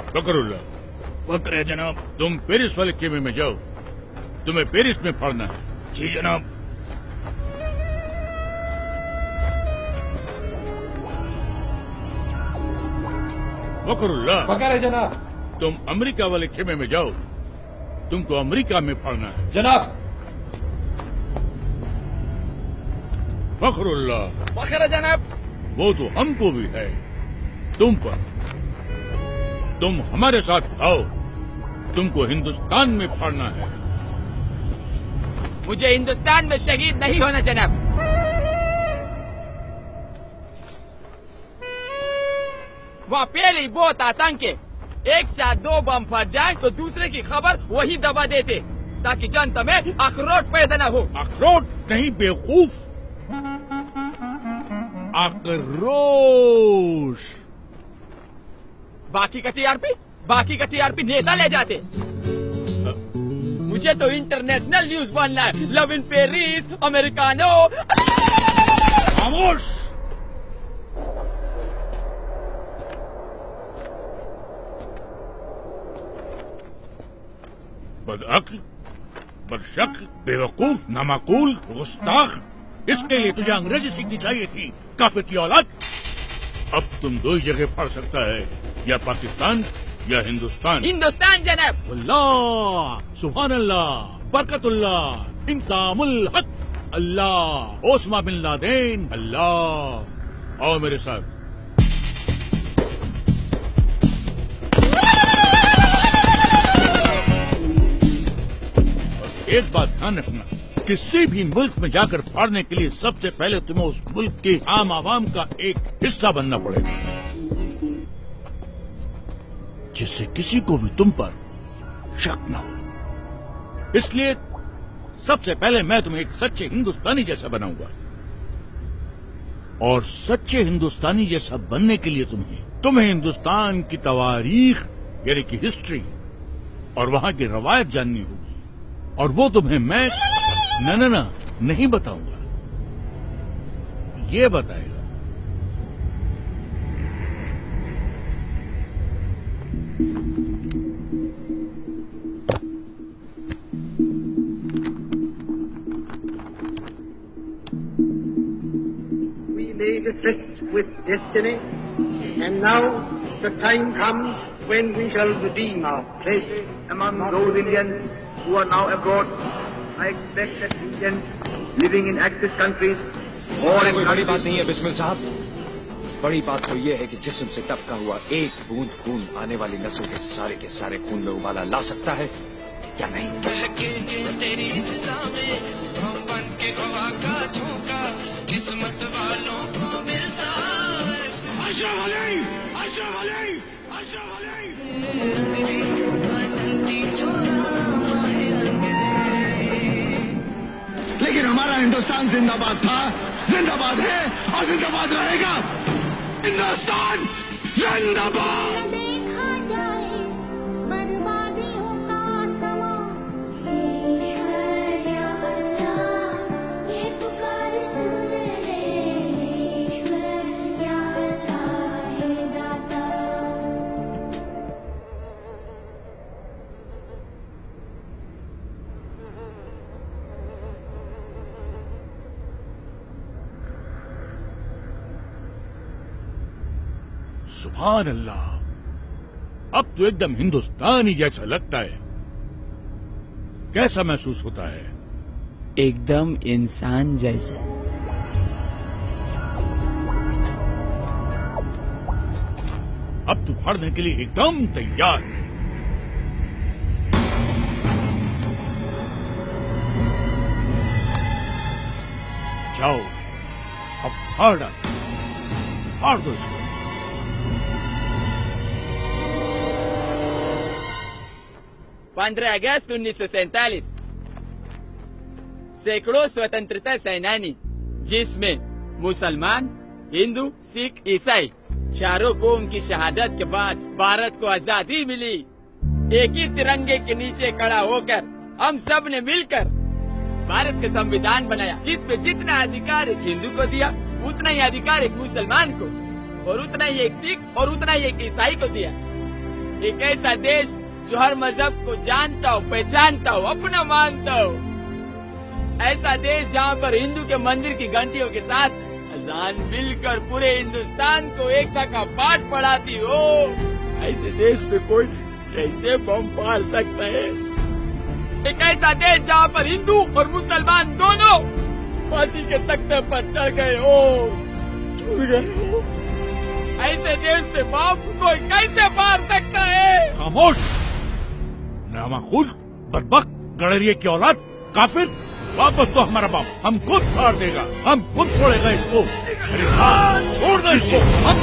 फकरुल्लाह। फक्र है जनाब। तुम पेरिस वाले खेमे में जाओ, तुम्हें पेरिस में पढ़ना है। जी जनाब। फकरुल्लाह। फकर है जनाब। तुम अमेरिका वाले खेमे में जाओ, तुमको अमेरिका में पढ़ना है। जनाब। फखरुल्लाह। फखर है जनाब। वो तो हमको भी है, तुम पर। तुम हमारे साथ आओ, तुमको हिंदुस्तान में पढ़ना है। मुझे हिंदुस्तान में शहीद नहीं होना जनाब। वहाँ पहले ही बहुत आतंक है। एक साथ 2 बम फट जाए तो दूसरे की खबर वही दबा देते, ताकि जनता में अखरोट पैदा न हो। अखरोट नहीं बेवकूफ, आक्रोश। बाकी का टीआरपी नेता ले जाते। मुझे तो इंटरनेशनल न्यूज बनना है। Love in Paris, americano. खामोश। बदअक्ल, बदशक्ल, बेवकूफ, नामाकूल, गुस्ताख। इसके लिए तुझे अंग्रेजी सीखनी चाहिए थी, काफिर की औलाद। अब तुम 2 ही जगह पढ़ सकता है, या पाकिस्तान या हिंदुस्तान। हिंदुस्तान जनाब। अल्लाह, सुभान अल्लाह, बरकतुल्लाह, इंतामुल हक, अल्लाह, ओस्मा बिन लादेन, अल्लाह। आओ मेरे साथ। और एक बात ध्यान रखना, किसी भी मुल्क में जाकर पढ़ने के लिए सबसे पहले तुम्हें उस मुल्क के आम आवाम का एक हिस्सा बनना पड़ेगा, जिससे किसी को भी तुम पर शक न हो। इसलिए सबसे पहले मैं तुम्हें एक सच्चे हिंदुस्तानी जैसा बनाऊंगा, और सच्चे हिंदुस्तानी जैसा बनने के लिए तुम्हें हिंदुस्तान की तवारीख यानी कि हिस्ट्री और वहां की रवायत जाननी होगी, और वो तुम्हें मैं न नहीं बताऊंगा, ये बताएगा। Made a tryst with destiny, and now the time comes when we shall redeem our place among those Indians who are now abroad. I expect that Indians living in Axis countries or in कोई बड़ी बात नहीं है बिस्मिल साहब। बड़ी बात तो ये है कि जिस्म से टपका हुआ एक बूंद खून आने वाली नस्ल के सारे खून में उबाला ला सकता है या नहीं। तेरी फिजा में हम बन के हवा का झोंका किस्मत वालों को मिलता है। अशरफ अली, अशरफ अली, अशरफ अली। लेकिन हमारा हिंदुस्तान जिंदाबाद था, जिंदाबाद है और जिंदाबाद रहेगा। हिंदुस्तान जिंदाबाद। सुभान अल्लाह, अब तो एकदम हिंदुस्तानी जैसा लगता है। कैसा महसूस होता है? एकदम इंसान जैसा। अब तू पढ़ने के लिए एकदम तैयार है। जाओ, अब फाड़ दो इसको। पंद्रह अगस्त 1947 सैकड़ों स्वतंत्रता सेनानी, जिसमें मुसलमान, हिंदू, सिख, ईसाई चारों कौम की शहादत के बाद भारत को आजादी मिली। एक ही तिरंगे के नीचे खड़ा होकर हम सब ने मिलकर भारत का संविधान बनाया, जिसमें जितना अधिकार एक हिंदू को दिया उतना ही अधिकार एक मुसलमान को, और उतना ही एक सिख और उतना ही एक ईसाई को दिया। एक ऐसा देश जो हर मजहब को जानता हो, पहचानता हो, अपना मानता हो। ऐसा देश जहाँ पर हिंदू के मंदिर की घंटियों के साथ अजान मिलकर पूरे हिंदुस्तान को एकता का पाठ पढ़ाती हो। ऐसे देश पे कोई कैसे बम फाड़ सकता है? एक ऐसा देश जहाँ पर हिंदू और मुसलमान दोनों फांसी के तख्ते पर चढ़ गए हो, झूल गए हो। ऐसे देश पे बम कोई कैसे फाड़ सकता है? खामोश, नामाकुल, बदबक, गड़रिये की औलाद, काफिर। वापस तो हमारा बाप हम खुद फाड़ देगा, हम खुद छोड़ेगा इसको। अरे हाँ, छोड़ दो इसको। हम